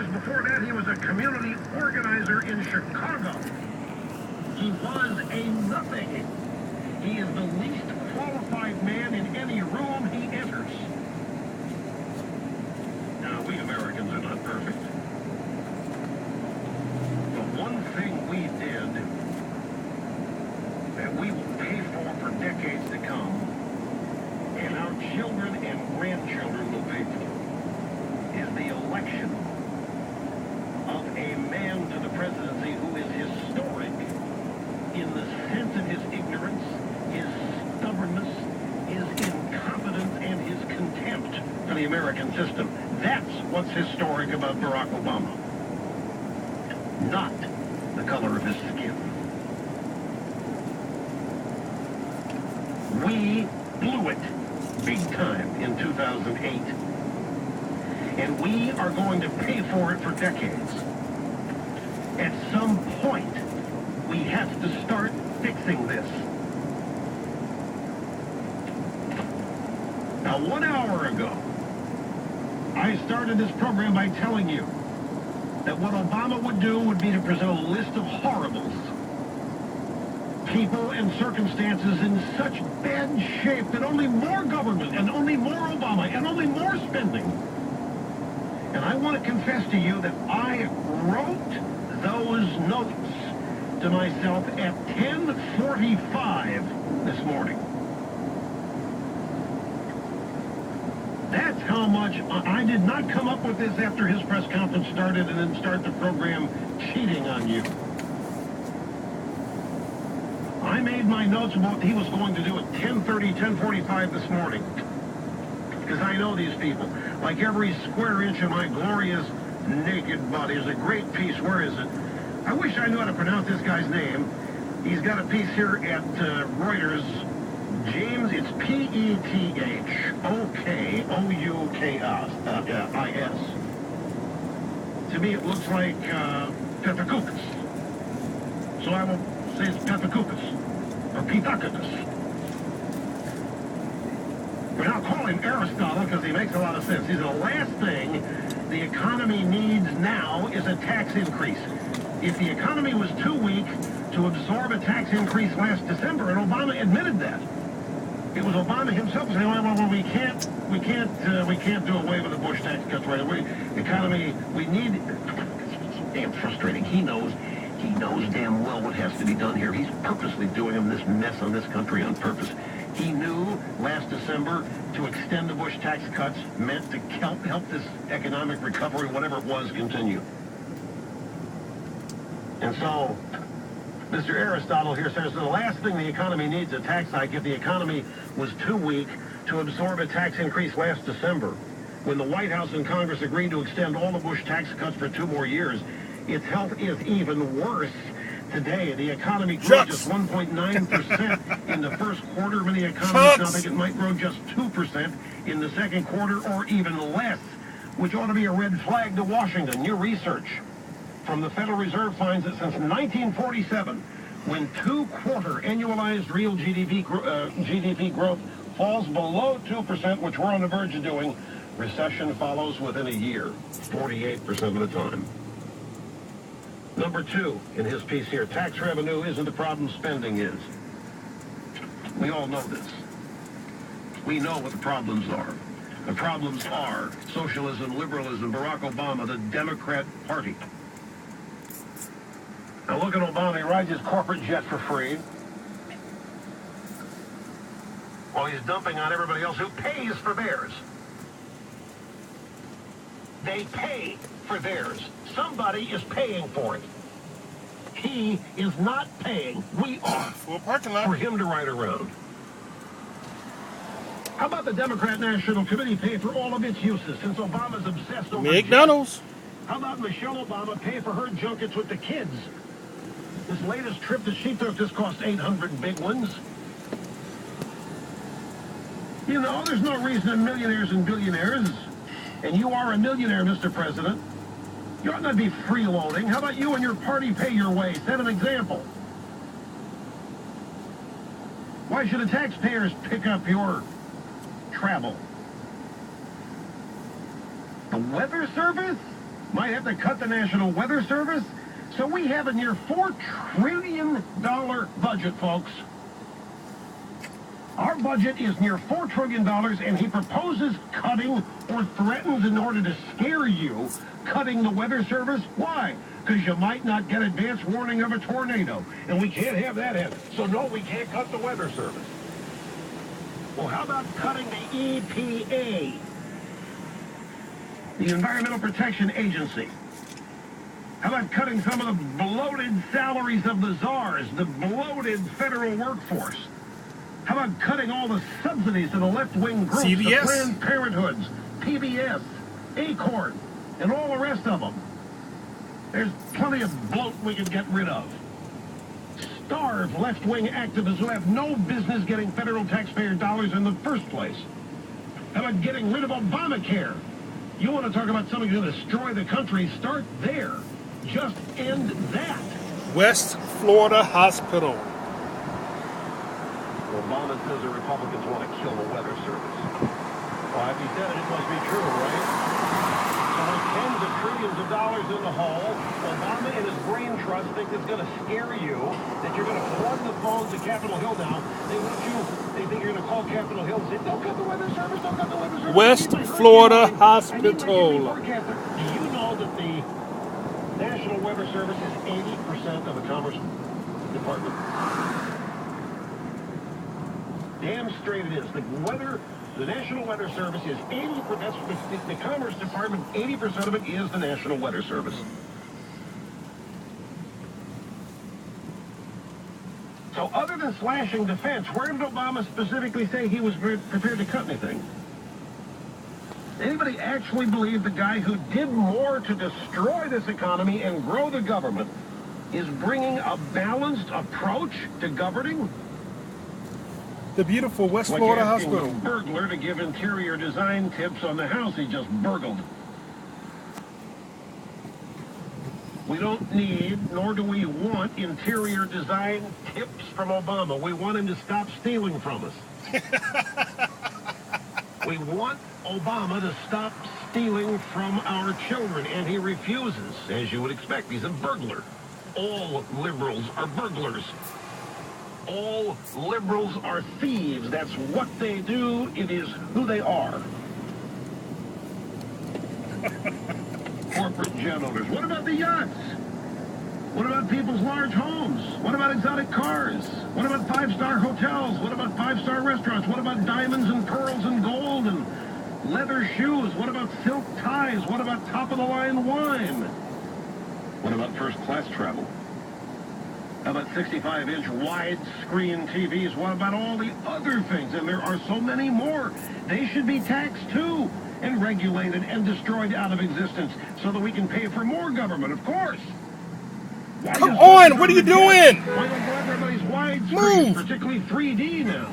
years before that, he was a community organizer in Chicago. He was a nothing. He is the least qualified man in any room he enters. Now, we Americans are not perfect. But one thing we did that we will pay for decades to come, and our children and grandchildren will pay for, is the election of a man to the presidency who is historic in the sense of his ignorance, his stubbornness, his incompetence, and his contempt for the American system. That's what's historic about Barack Obama. Not the color of his skin. We blew it big time in 2008. And we are going to pay for it for decades. At some point, we have to start fixing this. Now, 1 hour ago, I started this program by telling you that what Obama would do would be to present a list of horribles. People and circumstances in such bad shape that only more government and only more Obama and only more spending. And I want to confess to you that I wrote those notes to myself at 10:45 this morning. That's how much I did not come up with this after his press conference started and then start the program cheating on you. I made my notes about what he was going to do at 10:30, 10:45 this morning. Because I know these people. Like every square inch of my glorious naked body. There's a great piece. Where is it? I wish I knew how to pronounce this guy's name. He's got a piece here at Reuters. James, it's Pethokoukis. To me, it looks like Pethokoukis. So I will say it's Pethokoukis or Pethokoukis. But I'll call him Aristotle because he makes a lot of sense. He's the last thing the economy needs now is a tax increase. If the economy was too weak to absorb a tax increase last December, and Obama admitted that. It was Obama himself saying, well, we can't do away with the Bush tax cuts right away. Economy, we need. It's damn frustrating. He knows damn well what has to be done here. He's purposely doing this mess on this country on purpose. He knew last December to extend the Bush tax cuts meant to help this economic recovery, whatever it was, continue. And so, Mr. Aristotle here says the last thing the economy needs is a tax hike. If the economy was too weak to absorb a tax increase last December, when the White House and Congress agreed to extend all the Bush tax cuts for 2 more years, its health is even worse today. The economy grew just 1.9% in the first quarter. Many economists now think it might grow just 2% in the second quarter or even less, which ought to be a red flag to Washington. New research from the Federal Reserve finds that since 1947, when 2-quarter annualized real GDP growth falls below 2%, which we're on the verge of doing, recession follows within a year, 48% of the time. Number 2 in his piece here, tax revenue isn't the problem, spending is. We all know this. We know what the problems are. The problems are socialism, liberalism, Barack Obama, the Democrat Party. Now look at Obama. He rides his corporate jet for free, while he's dumping on everybody else who pays for theirs. They pay for theirs. Somebody is paying for it. He is not paying. We are. Full parking lot. For him to ride around. How about the Democrat National Committee pay for all of its uses since Obama's obsessed over McDonald's? How about Michelle Obama pay for her junkets with the kids? This latest trip that she took, this cost 800 big ones. You know, there's no reason in millionaires and billionaires, and you are a millionaire, Mr. President, you ought not be freeloading. How about you and your party pay your way? Set an example. Why should the taxpayers pick up your travel? The Weather Service? might have to cut the National Weather Service. So we have a near $4 trillion budget, folks. Our budget is near $4 trillion, and he proposes cutting or threatens in order to scare you, cutting the Weather Service. Why? Because you might not get advance warning of a tornado, and we can't have that happen. So no, we can't cut the Weather Service. Well, how about cutting the EPA, the Environmental Protection Agency? How about cutting some of the bloated salaries of the czars, the bloated federal workforce? How about cutting all the subsidies to the left-wing groups, CBS, the Planned Parenthoods, PBS, Acorn, and all the rest of them? There's plenty of bloat we could get rid of. Starve left-wing activists who have no business getting federal taxpayer dollars in the first place. How about getting rid of Obamacare? You want to talk about something to destroy the country? Start there. Just end that. West Florida Hospital. Obama says the Republicans want to kill the Weather Service. Well, if he said it, it must be true, right? So with tens of trillions of dollars in the hole, Obama and his brain trust think it's going to scare you, that you're going to plug the phones at Capitol Hill now. They think you're going to call Capitol Hill and say, don't cut the Weather Service, don't cut the Weather Service. West Florida Hospital. Do you know that the National Weather Service is 80% of the Commerce Department? Damn straight it is. The National Weather Service is 80%. That's the Commerce Department. 80% of it is the National Weather Service. So, other than slashing defense, where did Obama specifically say he was prepared to cut anything? Anybody actually believe the guy who did more to destroy this economy and grow the government is bringing a balanced approach to governing? The beautiful West Florida Hospital. Like asking a burglar to give interior design tips on the house he just burgled. We don't need, nor do we want, interior design tips from Obama. We want him to stop stealing from us. We want Obama to stop stealing from our children, and he refuses, as you would expect. He's a burglar. All liberals are burglars. All liberals are thieves. That's what they do. It is who they are. Corporate jet owners. What about the yachts? What about people's large homes? What about exotic cars? What about five-star hotels? What about five-star restaurants? What about diamonds and pearls and gold and leather shoes? What about silk ties? What about top-of-the-line wine? What about first-class travel? How about 65-inch widescreen TVs? What about all the other things? And there are so many more. They should be taxed, too, and regulated and destroyed out of existence so that we can pay for more government, of course. Come on, what are you doing? Why don't everybody's widescreen, Move. particularly 3D now?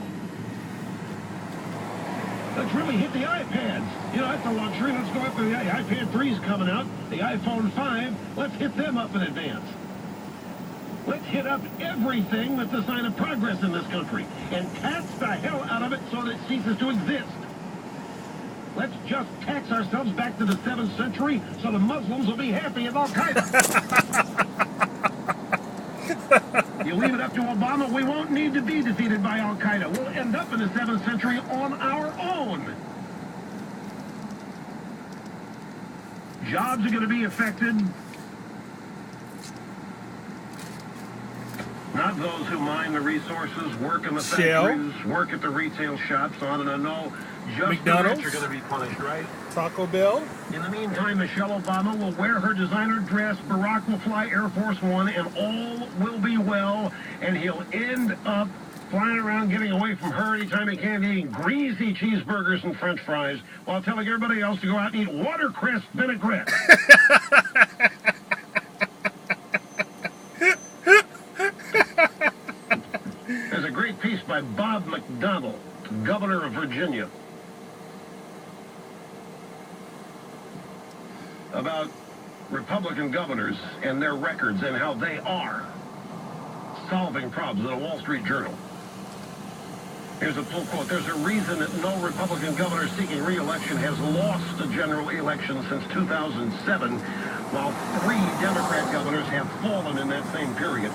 Let's really hit the iPads. You know, that's a luxury. Let's go after the iPad 3's coming out, the iPhone 5. Let's hit them up in advance. Let's hit up everything that's a sign of progress in this country and tax the hell out of it so that it ceases to exist. Let's just tax ourselves back to the 7th century so the Muslims will be happy at Al-Qaeda. You leave it up to Obama, we won't need to be defeated by Al-Qaeda. We'll end up in the 7th century on our own. Jobs are going to be affected. Not those who mine the resources, work in the factories, work at the retail shops, on and on. No, just McDonald's, the rich are going to be punished, right? Taco Bell. In the meantime, Michelle Obama will wear her designer dress, Barack will fly Air Force One, and all will be well, and he'll end up flying around getting away from her anytime he can, eating greasy cheeseburgers and french fries, while telling everybody else to go out and eat watercress vinaigrette. There's a great piece by Bob McDonnell, governor of Virginia, about Republican governors and their records and how they are solving problems in a Wall Street Journal. Here's a full quote. There's a reason that no Republican governor seeking re-election has lost a general election since 2007, while 3 Democrat governors have fallen in that same period.